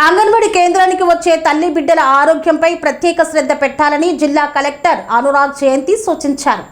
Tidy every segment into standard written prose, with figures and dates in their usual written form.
అంగన్వాడీ కేంద్రానికి వచ్చే తల్లి బిడ్డల ఆరోగ్యంపై ప్రత్యేక శ్రద్ధ పెట్టాలని జిల్లా కలెక్టర్ అనురాగ్ జయంతి సూచించారు.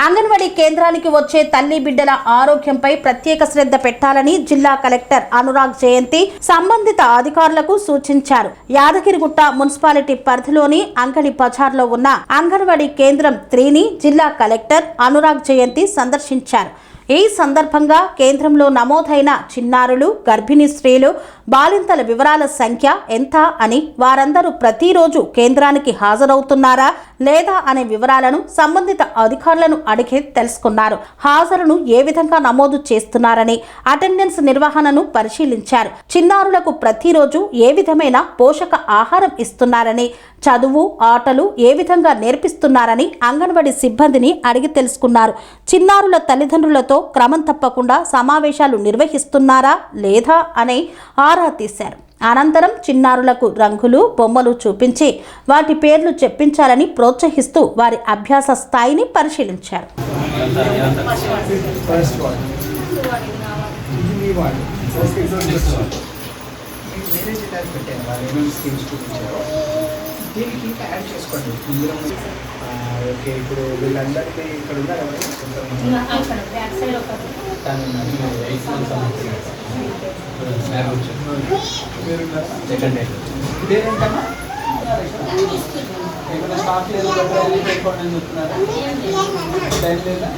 అంగన్వాడీ కేంద్రానికి వచ్చే తల్లి బిడ్డల ఆరోగ్యంపై ప్రత్యేక శ్రద్ధ పెట్టాలని జిల్లా కలెక్టర్ అనురాగ్ జయంతి సంబంధిత అధికారులకు సూచించారు. యాదగిరిగుట్ట మున్సిపాలిటీ పరిధిలోని అంగడి బజార్లో ఉన్న అంగన్వాడీ కేంద్రం 3ని జిల్లా కలెక్టర్ అనురాగ్ జయంతి సందర్శించారు. ఈ సందర్భంగా కేంద్రంలో నమోదైన చిన్నారులు, గర్భిణీ స్త్రీలు, బాలింతల వివరాల సంఖ్య ఎంత అని, వారందరూ ప్రతిరోజు కేంద్రానికి హాజరవుతున్నారా లేదా అనే వివరాలను సంబంధిత అధికారులను అడిగి తెలుసుకున్నారు. హాజరును ఏ విధంగా నమోదు చేస్తున్నారని, అటెండెన్స్ నిర్వహణను పరిశీలించారు. చిన్నారులకు ప్రతిరోజు ఏ విధమైన పోషక ఆహారం ఇస్తున్నారని, చదువు, ఆటలు ఏ విధంగా నేర్పిస్తున్నారని అంగన్వాడీ సిబ్బందిని అడిగి తెలుసుకున్నారు. చిన్నారుల తల్లిదండ్రులతో క్రమం తప్పకుండా సమావేశాలు నిర్వహిస్తున్నారా లేదా అని ఆరా తీశారు. అనంతరం చిన్నారులకు రంగులు, బొమ్మలు చూపించి వాటి పేర్లు చెప్పించాలని ప్రోత్సహిస్తూ వారి అభ్యాస స్థాయిని పరిశీలించారు. ఓకే, ఇప్పుడు వీళ్ళందరికీ ఇక్కడ ఉన్నారు ఇదేంటమ్మా ఏమైనా స్టాక్ లేదు పెట్టుకోండి అని చెప్తున్నారా? టైం లేదా?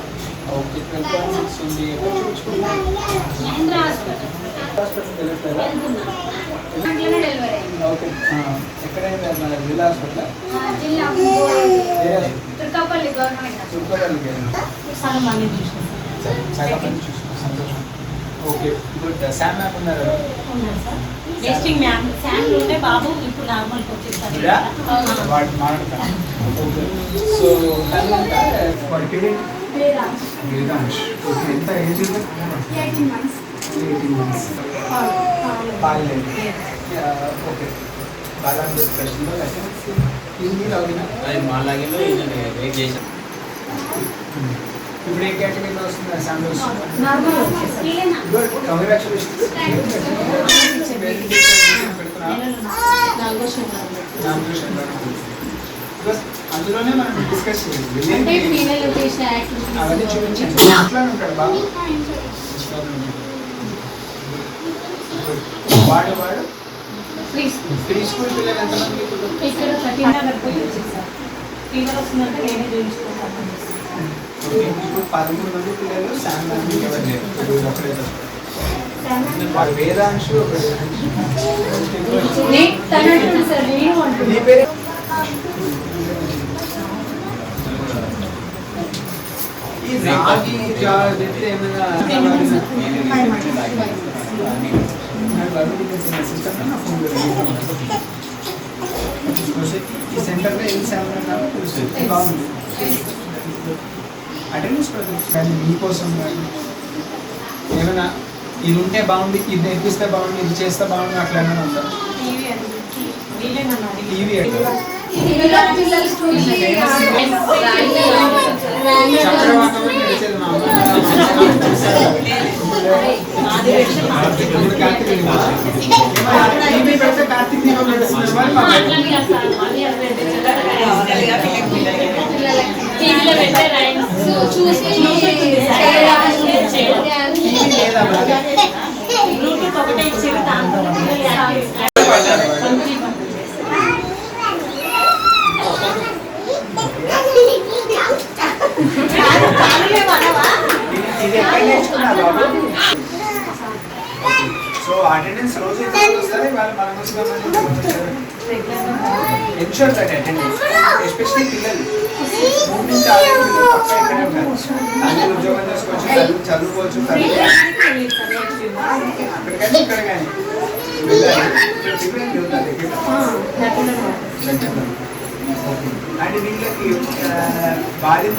ఓకే, 12.6 ఉంది. హాస్పిటల్ వెళ్ళట్లేదా? ఓకే, ఎక్కడైనా జిల్లా హాస్పిటల్ సంతోషం. Okay, good. శామ్ మ్యాప్ ఉన్నారు. వాడు మాట్లాడతాను. ఓకే, సో వాడి పేరు వేదాంశ్. ఓకే, ఎంత ఏజ్? 18 months. బాగాలేదు. ఓకే, బాగా ప్రశ్నలో హిందీ లాగినా వెయిట్ చేశాను. ఇప్పుడు ఏ కేటగిరీలో వస్తుంది? శాంపుల్ వస్తుంది. Good, congratulations. అందులోనే మనం డిస్కస్ చేయాలి. అవన్నీ చూపించండి. ఇంట్లోనే ఉంటాడు బాబు. వాడు ప్రీ స్కూల్ పిల్లలు ఎంతమంది? ఇక్కడ 13 పోయి వచ్చేసారు. ఫీవర్ వస్తుందంటే నేనే చూపించుకుంటాను. ఇప్పుడు 13 మంది పిల్లలు శాంపుల్ ఎవరు లేరు. వేదాంశు ఈ రాగి చెప్తే ఏమైనా ఈ సెంటర్లో ఏం శాంపుల్ తెలుస్తుంది. బాగుంది. అటెండెన్స్ కానీ మీకోసం కానీ ఏమైనా ఇది ఉంటే బాగుంది, ఇది నేర్పిస్తే బాగుంది, ఇది చేస్తే బాగుంది, అట్లా ఏమైనా ఉందా? టీవీ చక్రవాకం నడిచేది మా టీవీ పెడితే కార్తీక్ దీపం ఇది ఎక్కడ నేర్చుకున్నారు బాబు? సో అటెండెన్స్ రోజు వస్తుంది. వాళ్ళు మన ఎన్షూర్ దట్ అటెండెన్స్, ఎస్పెషల్లీ పిల్లలు 3 నుంచి 6 పిల్లలు పక్క ఇక్కడే ఉంటారు. అన్ని ఉద్యోగం చేసుకోవచ్చు, చదువుకోవచ్చు, అక్కడ కానీ ఇక్కడ కానీ వెళ్ళాలి. అండ్ వీళ్ళకి బాధ్యత